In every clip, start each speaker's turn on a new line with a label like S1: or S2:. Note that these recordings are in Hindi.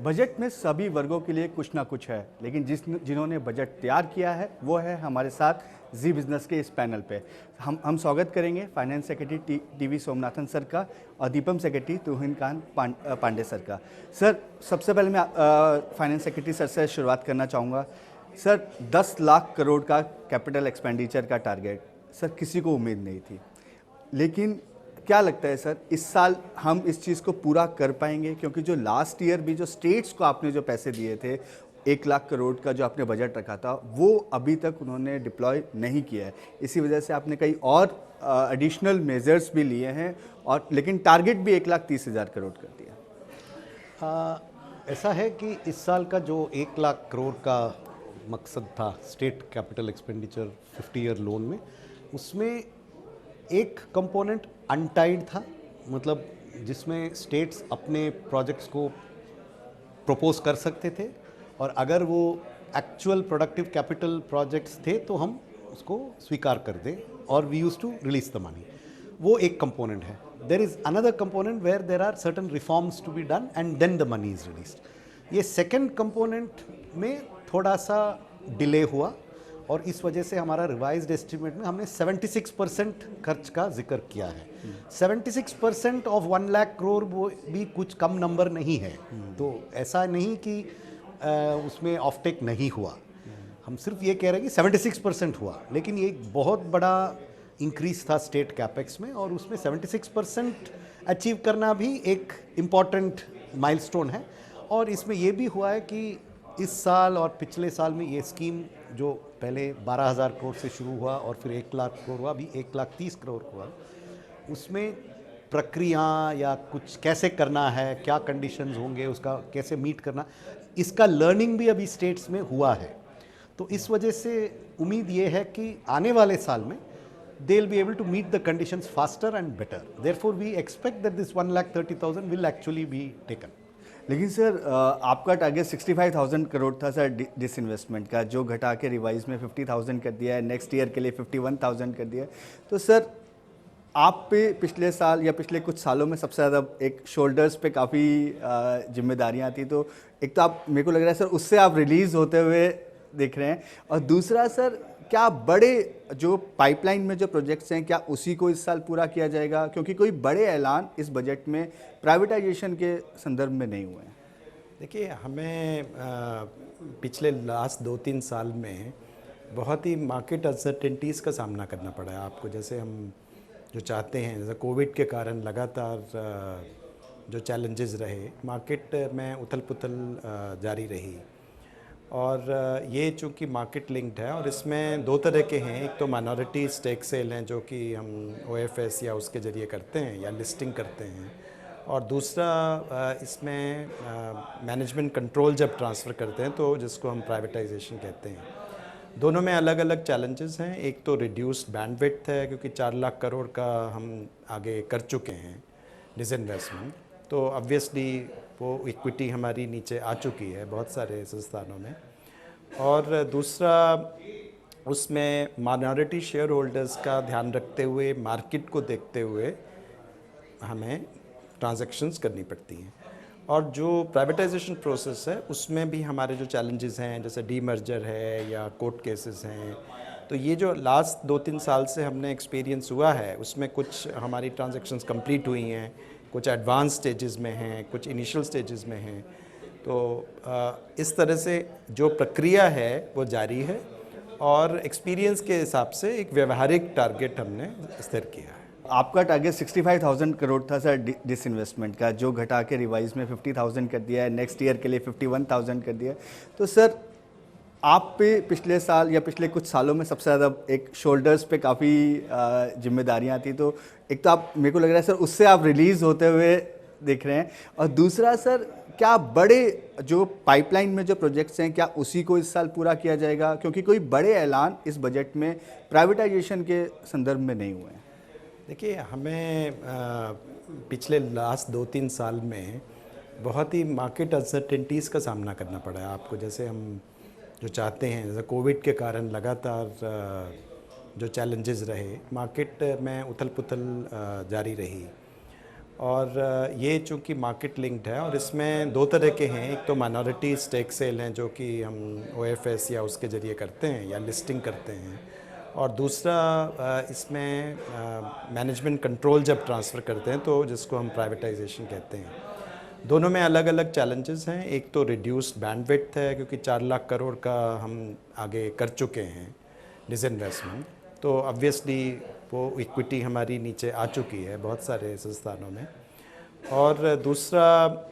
S1: बजट में सभी वर्गों के लिए कुछ ना कुछ है, लेकिन जिन्होंने बजट तैयार किया है वो है हमारे साथ जी बिजनेस के इस पैनल पे। हम स्वागत करेंगे finance secretary TV Somanathan sir का और दीपम सेक्रेटरी तुहिन खान पांडे सर का। सर, सबसे पहले मैं फाइनेंस सेक्रेटरी सर से शुरुआत करना चाहूँगा। सर, 10 लाख करोड़ का कैपिटल एक्सपेंडिचर का टारगेट सर किसी को उम्मीद नहीं थी, लेकिन क्या लगता है सर इस साल हम इस चीज़ को पूरा कर पाएंगे? क्योंकि जो लास्ट ईयर भी जो स्टेट्स को आपने जो पैसे दिए थे 1 लाख करोड़ का जो आपने बजट रखा था वो अभी तक उन्होंने डिप्लॉय नहीं किया है। इसी वजह से आपने कई और एडिशनल मेजर्स भी लिए हैं और लेकिन टारगेट भी 1,30,000 करोड़ कर दिया।
S2: ऐसा है कि इस साल का जो 1 लाख करोड़ का मकसद था state capital expenditure 50 year loan में, उसमें एक कंपोनेंट अनटाइड था, मतलब जिसमें स्टेट्स अपने प्रोजेक्ट्स को प्रपोज कर सकते थे और अगर वो एक्चुअल प्रोडक्टिव कैपिटल प्रोजेक्ट्स थे तो हम उसको स्वीकार कर दें और we use to release the money. वो एक कंपोनेंट है। There is another component where there are certain reforms to be done and then the money is released. ये सेकेंड कंपोनेंट में थोड़ा सा डिले हुआ और इस वजह से हमारा रिवाइज्ड एस्टिमेट में हमने 76% खर्च का जिक्र किया है। 76% ऑफ 1 लाख करोड़ वो भी कुछ कम नंबर नहीं है। तो ऐसा नहीं कि उसमें ऑफटेक नहीं हुआ, हम सिर्फ ये कह रहे हैं कि 76% हुआ, लेकिन ये एक बहुत बड़ा इंक्रीज था स्टेट कैपेक्स में और उसमें 76% अचीव करना भी एक इम्पॉर्टेंट माइलस्टोन है। और इसमें ये भी हुआ है कि इस साल और पिछले साल में ये स्कीम जो पहले 12,000 करोड़ से शुरू हुआ और फिर 1 लाख करोड़ हुआ, अभी 1,30,000 करोड़ हुआ, उसमें प्रक्रिया या कुछ कैसे करना है, क्या कंडीशंस होंगे, उसका कैसे मीट करना, इसका लर्निंग भी अभी स्टेट्स में हुआ है। तो इस वजह से उम्मीद ये है कि आने वाले साल में they will be able to meet the conditions faster and better. Therefore, we expect that this 1,30,000 will actually be taken.
S1: लेकिन सर आपका टारगेट 65,000 करोड़ था सर डिसइन्वेस्टमेंट का, जो घटा के रिवाइज में 50,000 कर दिया है, नेक्स्ट ईयर के लिए 51,000 कर दिया है। तो सर आप पे पिछले साल या पिछले कुछ सालों में सबसे ज़्यादा एक शोल्डर्स पे काफ़ी जिम्मेदारियां थी, तो एक तो आप, मेरे को लग रहा है सर उससे आप रिलीज़ होते हुए देख रहे हैं, और दूसरा सर क्या बड़े जो पाइपलाइन में जो प्रोजेक्ट्स हैं क्या उसी को इस साल पूरा किया जाएगा? क्योंकि कोई बड़े ऐलान इस बजट में प्राइवेटाइजेशन के संदर्भ में नहीं हुए हैं।
S3: देखिए, हमें पिछले लास्ट 2-3 साल में बहुत ही मार्केट अनसर्टेनिटीज़ का सामना करना पड़ा है आपको। जैसे हम जो चाहते हैं, जैसे कोविड के कारण लगातार जो चैलेंजेस रहे, मार्केट में उथल पुथल जारी रही और ये चूँकि मार्केट लिंक्ड है और इसमें 2 तरह के हैं। एक तो माइनॉरिटी स्टेक सेल हैं जो कि हम OFS या उसके ज़रिए करते हैं या लिस्टिंग करते हैं, और दूसरा इसमें मैनेजमेंट कंट्रोल जब ट्रांसफ़र करते हैं तो जिसको हम प्राइवेटाइजेशन कहते हैं। दोनों में अलग अलग चैलेंजेस हैं। एक तो रिड्यूस्ड बैंडविड्थ है क्योंकि 4 लाख करोड़ का हम आगे कर चुके हैं डिसइन्वेस्टमेंट, तो ऑब्वियसली वो इक्विटी हमारी नीचे आ चुकी है बहुत सारे संस्थानों में। और दूसरा, उसमें माइनॉरिटी शेयर होल्डर्स का ध्यान रखते हुए, मार्केट को देखते हुए हमें ट्रांजैक्शंस करनी पड़ती हैं। और जो प्राइवेटाइजेशन प्रोसेस है उसमें भी हमारे जो चैलेंजेस हैं, जैसे डीमर्जर है या कोर्ट केसेस हैं, तो ये जो लास्ट 2-3 साल से हमने एक्सपीरियंस हुआ है उसमें कुछ हमारी ट्रांजैक्शंस कंप्लीट हुई हैं, कुछ एडवांस स्टेजेस में हैं, कुछ इनिशियल स्टेजेस में हैं। तो इस तरह से जो प्रक्रिया है वो जारी है और एक्सपीरियंस के हिसाब से एक व्यवहारिक टारगेट हमने स्थिर किया है।
S1: आपका टारगेट 65,000 करोड़ था सर डिसइन्वेस्टमेंट का, जो घटा के रिवाइज में 50,000 कर दिया है, नेक्स्ट ईयर के लिए 51,000 कर दिया है। तो सर आप पे पिछले साल या पिछले कुछ सालों में सबसे ज़्यादा एक शोल्डर्स पे काफ़ी जिम्मेदारियां थी, तो एक तो आप, मेरे को लग रहा है सर उससे आप रिलीज़ होते हुए देख रहे हैं, और दूसरा सर क्या बड़े जो पाइपलाइन में जो प्रोजेक्ट्स हैं क्या उसी को इस साल पूरा किया जाएगा? क्योंकि कोई बड़े ऐलान इस बजट में प्राइवेटाइजेशन के संदर्भ में नहीं हुए हैं।
S3: देखिए, हमें पिछले लास्ट 2-3 साल में बहुत ही मार्केट अनसर्टेनिटीज़ का सामना करना पड़ा है आपको। जैसे हम जो चाहते हैं, जैसे कोविड के कारण लगातार जो चैलेंजेस रहे, मार्केट में उथल पुथल जारी रही और ये चूँकि मार्केट लिंक्ड है और इसमें दो तरह के हैं, एक तो माइनॉरिटी स्टेक सेल हैं जो कि हम OFS या उसके ज़रिए करते हैं या लिस्टिंग करते हैं, और दूसरा इसमें मैनेजमेंट कंट्रोल जब ट्रांसफ़र करते हैं तो जिसको हम प्राइवेटाइजेशन कहते हैं। दोनों में अलग अलग चैलेंजेस हैं। एक तो रिड्यूस्ड बैंडविड्थ है क्योंकि 4 लाख करोड़ का हम आगे कर चुके हैं डिसइन्वेस्टमेंट, तो ऑब्वियसली वो इक्विटी हमारी नीचे आ चुकी है बहुत सारे संस्थानों में। और दूसरा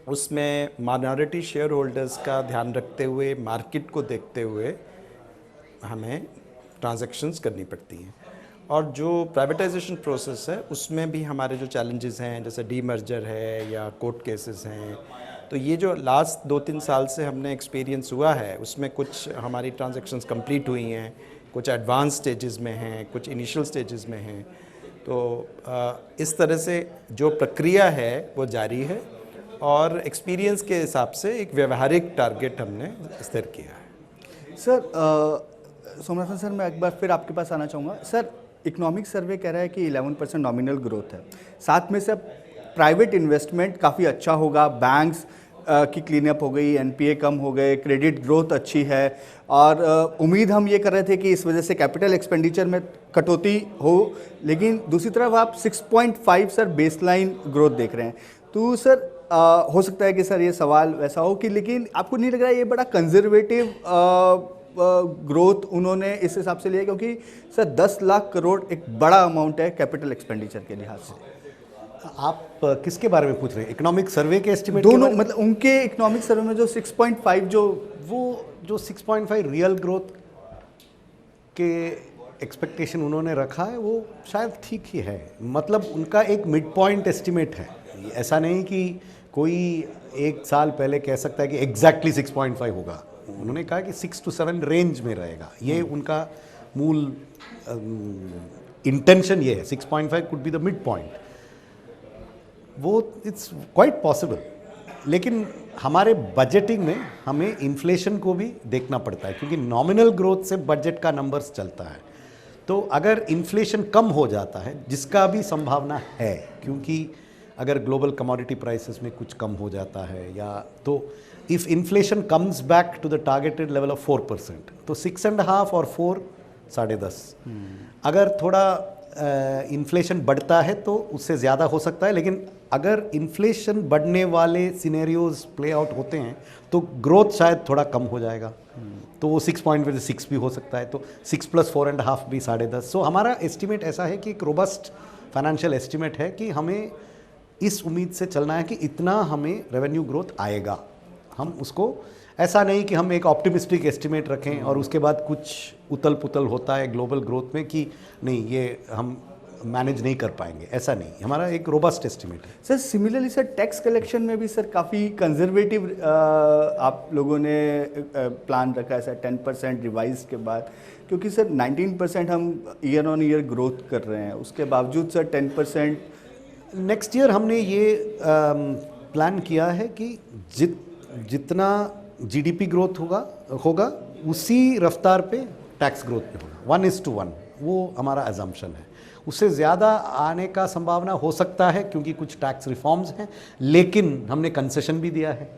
S3: उसमें माइनॉरिटी शेयर होल्डर्स का ध्यान रखते हुए, मार्केट को देखते हुए हमें ट्रांजैक्शंस करनी पड़ती हैं। और जो प्राइवेटाइजेशन प्रोसेस है उसमें भी हमारे जो चैलेंजेस हैं, जैसे डीमर्जर है या कोर्ट केसेस हैं, तो ये जो लास्ट 2-3 साल से हमने एक्सपीरियंस हुआ है उसमें कुछ हमारी ट्रांजैक्शंस कंप्लीट हुई हैं, कुछ एडवांस स्टेजेस में हैं, कुछ इनिशियल स्टेजेस में हैं। तो इस तरह से जो प्रक्रिया है वो जारी है और एक्सपीरियंस के हिसाब से एक व्यवहारिक टारगेट हमने स्थिर किया है।
S1: सर सोमनाथन सर, मैं एक बार फिर आपके पास आना चाहूँगा। सर, इकोनॉमिक सर्वे कह रहा है कि 11% नॉमिनल ग्रोथ है, साथ में सर प्राइवेट इन्वेस्टमेंट काफ़ी अच्छा होगा, बैंक्स की क्लीनअप हो गई, NPA कम हो गए, क्रेडिट ग्रोथ अच्छी है, और उम्मीद हम ये कर रहे थे कि इस वजह से कैपिटल एक्सपेंडिचर में कटौती हो, लेकिन दूसरी तरफ आप 6.5 सर बेसलाइन ग्रोथ देख रहे हैं। तो सर हो सकता है कि सर ये सवाल वैसा हो कि, लेकिन आपको नहीं लग रहा है ये बड़ा कंजर्वेटिव ग्रोथ उन्होंने इस हिसाब से लिया, क्योंकि सर 10 लाख करोड़ एक बड़ा अमाउंट है कैपिटल एक्सपेंडिचर के लिहाज से।
S2: आप किसके बारे में पूछ रहे हैं, इकोनॉमिक सर्वे के एस्टिमेट?
S1: दोनों, मतलब उनके इकोनॉमिक सर्वे में जो 6.5 जो
S2: 6.5 रियल ग्रोथ के एक्सपेक्टेशन उन्होंने रखा है वो शायद ठीक ही है। मतलब उनका एक मिड पॉइंट एस्टिमेट है, ऐसा नहीं कि कोई एक साल पहले कह सकता है कि एग्जैक्टली 6.5 होगा। उन्होंने कहा कि 6 to 7 रेंज में रहेगा, ये उनका मूल इंटेंशन ये है। 6.5 could be the mid point, वो इट्स क्वाइट पॉसिबल। लेकिन हमारे बजटिंग में हमें इन्फ्लेशन को भी देखना पड़ता है, क्योंकि नॉमिनल ग्रोथ से बजट का नंबर्स चलता है। तो अगर इन्फ्लेशन कम हो जाता है, जिसका भी संभावना है, क्योंकि अगर ग्लोबल कमोडिटी प्राइसेस में कुछ कम हो जाता है या तो if inflation comes back to the targeted level of 4%, तो 6.5 और 4 10.5। अगर थोड़ा इन्फ्लेशन बढ़ता है तो उससे ज़्यादा हो सकता है, लेकिन अगर इन्फ्लेशन बढ़ने वाले सिनेरियोज प्ले आउट होते हैं तो ग्रोथ शायद थोड़ा कम हो जाएगा। तो वो 6.6 भी हो सकता है, तो 6 + 4.5 भी 10.5। सो हमारा एस्टिमेट ऐसा है कि एक रोबस्ट फाइनेंशियल एस्टिमेट है कि हमें इस उम्मीद से चलना है कि इतना हमें रेवेन्यू ग्रोथ आएगा। हम उसको ऐसा नहीं कि हम एक ऑप्टिमिस्टिक एस्टिमेट रखें और उसके बाद कुछ उतल पुतल होता है ग्लोबल ग्रोथ में कि नहीं ये हम मैनेज नहीं कर पाएंगे, ऐसा नहीं। हमारा एक रोबस्ट एस्टिमेट है।
S1: Sir similarly sir tax collection में भी सर काफ़ी कंजर्वेटिव आप लोगों ने प्लान रखा है सर 10% रिवाइज के बाद, क्योंकि सर 19% हम ईयर ऑन ईयर ग्रोथ कर रहे हैं, उसके बावजूद सर 10%
S2: नेक्स्ट ईयर हमने ये प्लान किया है कि जितना जीडीपी ग्रोथ होगा उसी रफ्तार पे टैक्स ग्रोथ पे होगा, 1:1, वो हमारा एजम्पशन है। उससे ज़्यादा आने का संभावना हो सकता है क्योंकि कुछ टैक्स रिफॉर्म्स हैं, लेकिन हमने कंसेशन भी दिया है।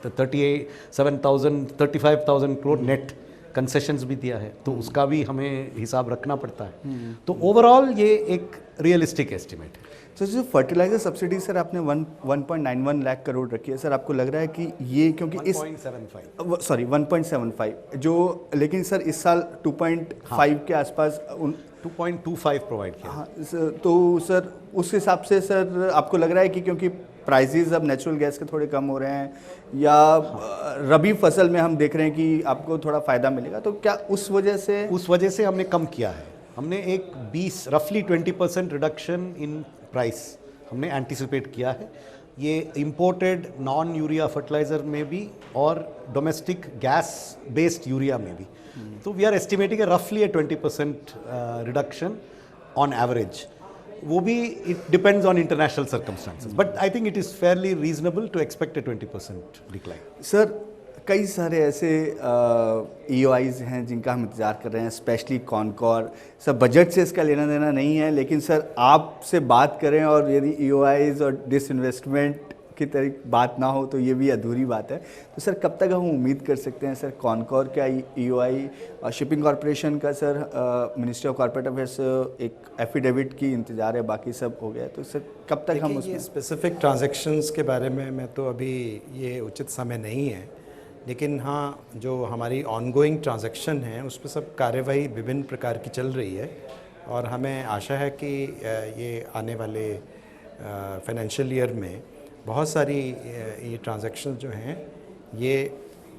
S2: तो 35,000 करोड़ नेट कंसेशंस भी दिया है, तो उसका भी हमें हिसाब रखना पड़ता है। तो ओवरऑल ये एक रियलिस्टिक एस्टिमेट है।
S1: सर जो फर्टिलाइजर सब्सिडी सर आपने 1.91 लाख करोड़ रखी है, सर आपको लग रहा है कि ये क्योंकि 1.75 जो, लेकिन सर इस साल 2.5 के आसपास
S2: 2.25 प्रोवाइड किया।
S1: हाँ तो सर उस हिसाब से सर आपको लग रहा है कि क्योंकि प्राइसेस अब नेचुरल गैस के थोड़े कम हो रहे हैं या रबी फसल में हम देख रहे हैं कि आपको थोड़ा फ़ायदा मिलेगा, तो क्या उस वजह से
S2: हमने कम किया है। हमने एक 20 20% रिडक्शन इन प्राइस हमने एंटिसिपेट किया है। ये इंपोर्टेड नॉन यूरिया फर्टिलाइज़र में भी और डोमेस्टिक गैस बेस्ड यूरिया में भी। तो वी आर एस्टिमेटिंग रफली 20% रिडक्शन ऑन एवरेज। वो भी it depends on international circumstances, but I think it is fairly reasonable to expect 20% decline.
S1: Sir कई सारे ऐसे EOIs हैं जिनका हम इंतज़ार कर रहे हैं, स्पेशली कॉनकॉर। सर बजट से इसका लेना देना नहीं है, लेकिन सर आपसे बात करें और यदि EOIs और डिसइन्वेस्टमेंट की तरह बात ना हो तो ये भी अधूरी बात है। तो सर कब तक हम उम्मीद कर सकते हैं सर कॉनकॉर का EOI, शिपिंग कॉरपोरेशन का sir ministry of corporate affairs एक एफिडेविट की इंतज़ार है, बाकी सब हो गया। तो सर कब तक हम उसमें
S3: स्पेसिफिक ट्रांजैक्शंस के बारे में मैं तो अभी ये उचित समय नहीं है, लेकिन हाँ जो हमारी ऑनगोइंग ट्रांजैक्शन है उस पर सब कार्यवाही विभिन्न प्रकार की चल रही है और हमें आशा है कि ये आने वाले फाइनेंशियल ईयर में बहुत सारी ये ट्रांजैक्शन जो हैं ये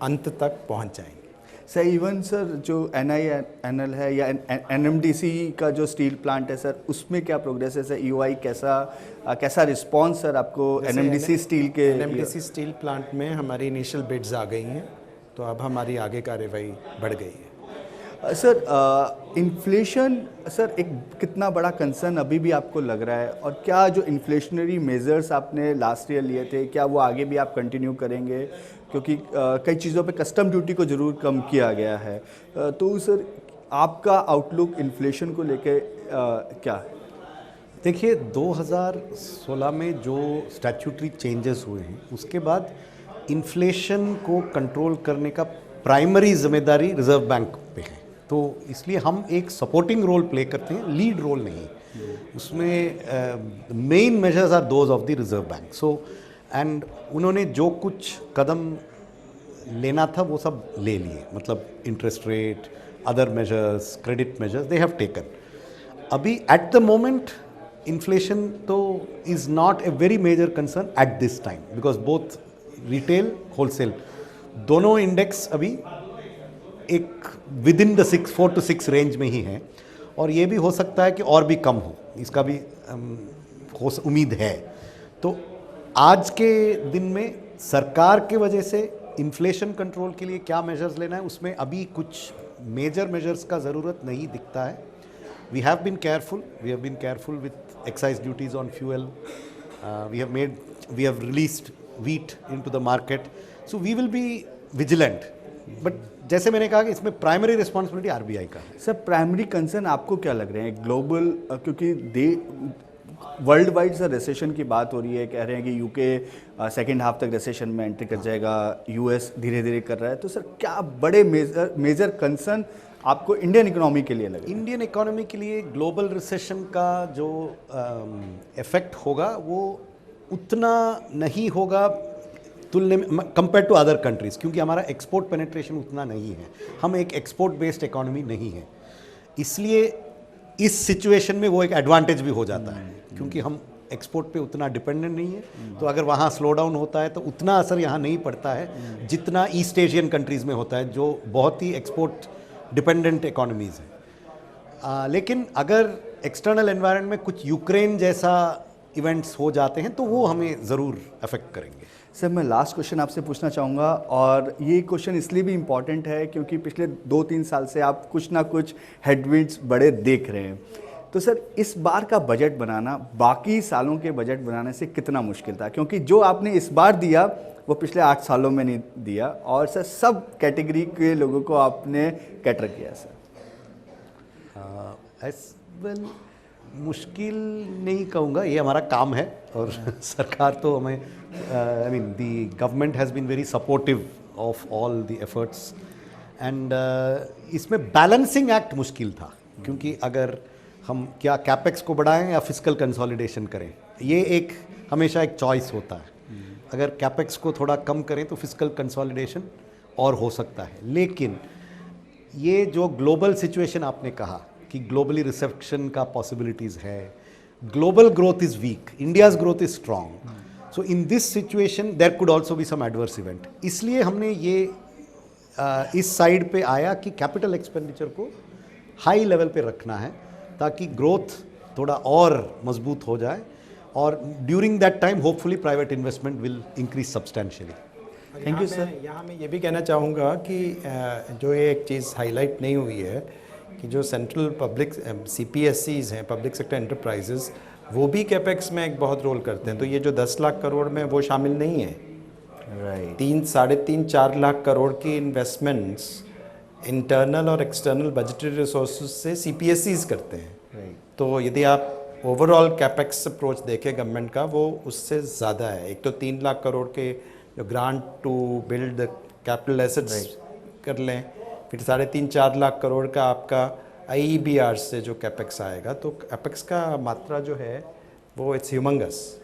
S3: अंत तक पहुंच जाएंगे।
S1: सर इवन सर जो NINL है या NMDC का जो स्टील प्लांट है सर, उसमें क्या प्रोग्रेस है सर? EOI कैसा रिस्पांस सर आपको NMDC स्टील के?
S3: NMDC स्टील प्लांट में हमारी इनिशियल बिड्स आ गई हैं, तो अब हमारी आगे कार्यवाही बढ़ गई है।
S1: सर इन्फ्लेशन सर एक कितना बड़ा कंसर्न अभी भी आपको लग रहा है, और क्या जो इन्फ्लेशनरी मेजर्स आपने लास्ट ईयर लिए थे क्या वो आगे भी आप कंटिन्यू करेंगे? क्योंकि कई चीज़ों पे कस्टम ड्यूटी को ज़रूर कम किया गया है। तो सर आपका आउटलुक इन्फ्लेशन को लेके क्या है?
S2: देखिए 2016 में जो स्टैट्यूटरी चेंजेस हुए हैं उसके बाद इन्फ्लेशन को कंट्रोल करने का प्राइमरी जिम्मेदारी रिजर्व बैंक पे है, तो इसलिए हम एक सपोर्टिंग रोल प्ले करते हैं, लीड रोल नहीं। उसमें main measures are those of the Reserve Bank. So and उन्होंने जो कुछ कदम लेना था वो सब ले लिए, मतलब interest rate, other measures, credit measures they have taken. अभी एट द मोमेंट इन्फ्लेशन तो is not a very major concern at this time, because both retail wholesale दोनों इंडेक्स अभी एक within the 4 to 6 range में ही है, और ये भी हो सकता है कि और भी कम हो, इसका भी उम्मीद है। तो आज के दिन में सरकार के वजह से इन्फ्लेशन कंट्रोल के लिए क्या मेजर्स लेना है उसमें अभी कुछ मेजर मेजर्स का ज़रूरत नहीं दिखता है। We have been careful with excise duties on fuel, we have released wheat into the market, so we will be vigilant, but जैसे मैंने कहा कि इसमें प्राइमरी रिस्पॉन्सिबिलिटी RBI का है।
S1: सर प्राइमरी कंसर्न आपको क्या लग रहे हैं ग्लोबल, क्योंकि वर्ल्ड वाइड सर रिसेशन की बात हो रही है, कह रहे हैं कि UK सेकेंड हाफ तक रिसेशन में एंट्री कर जाएगा, US धीरे धीरे कर रहा है। तो सर क्या बड़े मेजर कंसर्न आपको इंडियन इकोनॉमी के लिए लगे?
S2: इंडियन इकोनॉमी के लिए ग्लोबल रिसेशन का जो इफेक्ट होगा वो उतना नहीं होगा तुलने में कंपेयर टू अदर कंट्रीज़, क्योंकि हमारा एक्सपोर्ट पेनिट्रेशन उतना नहीं है, हम एक एक्सपोर्ट बेस्ड इकोनॉमी नहीं है, इसलिए इस सिचुएशन में वो एक एडवांटेज भी हो जाता है, क्योंकि हम एक्सपोर्ट पे उतना डिपेंडेंट नहीं है। तो अगर वहाँ स्लो डाउन होता है तो उतना असर यहाँ नहीं पड़ता है जितना ईस्ट एशियन कंट्रीज़ में होता है, जो बहुत ही एक्सपोर्ट डिपेंडेंट इकोनॉमीज़ हैं। लेकिन अगर एक्सटर्नल एनवायरनमेंट में कुछ यूक्रेन जैसा इवेंट्स हो जाते हैं तो वो हमें ज़रूर अफेक्ट करेंगे।
S1: सर मैं लास्ट क्वेश्चन आपसे पूछना चाहूँगा, और ये क्वेश्चन इसलिए भी इम्पॉर्टेंट है क्योंकि पिछले 2-3 साल से आप कुछ ना कुछ हेडविंड्स बड़े देख रहे हैं। तो सर इस बार का बजट बनाना बाकी सालों के बजट बनाने से कितना मुश्किल था? क्योंकि जो आपने इस बार दिया वो पिछले 8 सालों में नहीं दिया, और सर सब कैटेगरी के लोगों को आपने कैटर किया सर।
S2: वेल मुश्किल नहीं कहूँगा, ये हमारा काम है, और सरकार तो हमें I mean the government has been very supportive of all the efforts, and इसमें बैलेंसिंग एक्ट मुश्किल था, क्योंकि अगर हम क्या कैपेक्स को बढ़ाएं या फिस्कल कंसोलिडेशन करें, ये एक हमेशा एक चॉइस होता है। अगर कैपेक्स को थोड़ा कम करें तो फिस्कल कंसोलिडेशन और हो सकता है, लेकिन ये जो ग्लोबल सिचुएशन आपने कहा कि ग्लोबली रिसेप्शन का पॉसिबिलिटीज़ है, global growth is weak, India's growth is strong, so in this situation there could also be some adverse event. इसलिए हमने ये इस साइड पे आया कि कैपिटल एक्सपेंडिचर को हाई लेवल पे रखना है ताकि ग्रोथ थोड़ा और मजबूत हो जाए, और during that time hopefully private investment will increase substantially.
S1: Thank you sir.
S3: यहाँ मैं ये भी कहना चाहूँगा कि जो ये एक चीज़ हाईलाइट नहीं हुई है कि जो सेंट्रल पब्लिक CPSEs हैं, पब्लिक सेक्टर एंटरप्राइजेस, वो भी कैपेक्स में एक बहुत रोल करते हैं, तो ये जो 10 लाख करोड़ में वो शामिल नहीं है।
S1: राइट
S3: 3-3.5-4 लाख करोड़ की इन्वेस्टमेंट्स इंटरनल और एक्सटर्नल बजटरी रिसोर्सेज से सीपीएससीज करते हैं।
S1: राइट
S3: तो यदि आप ओवरऑल कैपेक्स अप्रोच देखें गवर्नमेंट का, वो उससे ज़्यादा है। एक तो 3 लाख करोड़ के जो grant to build capital assets कर लें, फिर 3.5-4 लाख करोड़ का आपका आईईबीआर से जो कैपेक्स आएगा, तो कैपेक्स का मात्रा जो है वो इट्स ह्यूमंगस।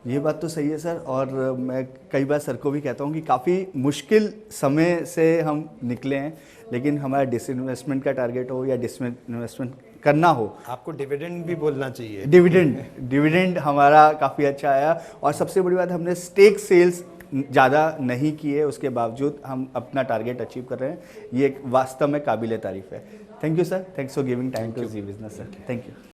S1: ये बात तो सही है सर, और मैं कई बार सर को भी कहता हूँ कि काफ़ी मुश्किल समय से हम निकले हैं, लेकिन हमारा डिसइन्वेस्टमेंट का टारगेट हो या डिसइन्वेस्टमेंट करना हो,
S3: आपको डिविडेंड भी बोलना चाहिए।
S1: डिविडेंड हमारा काफ़ी अच्छा आया, और सबसे बड़ी बात हमने स्टेक सेल्स ज़्यादा नहीं किए, उसके बावजूद हम अपना टारगेट अचीव कर रहे हैं। ये एक वास्तव में काबिल तारीफ़ है। Thank you sir, thanks for giving time to Zee Business sir, thank you.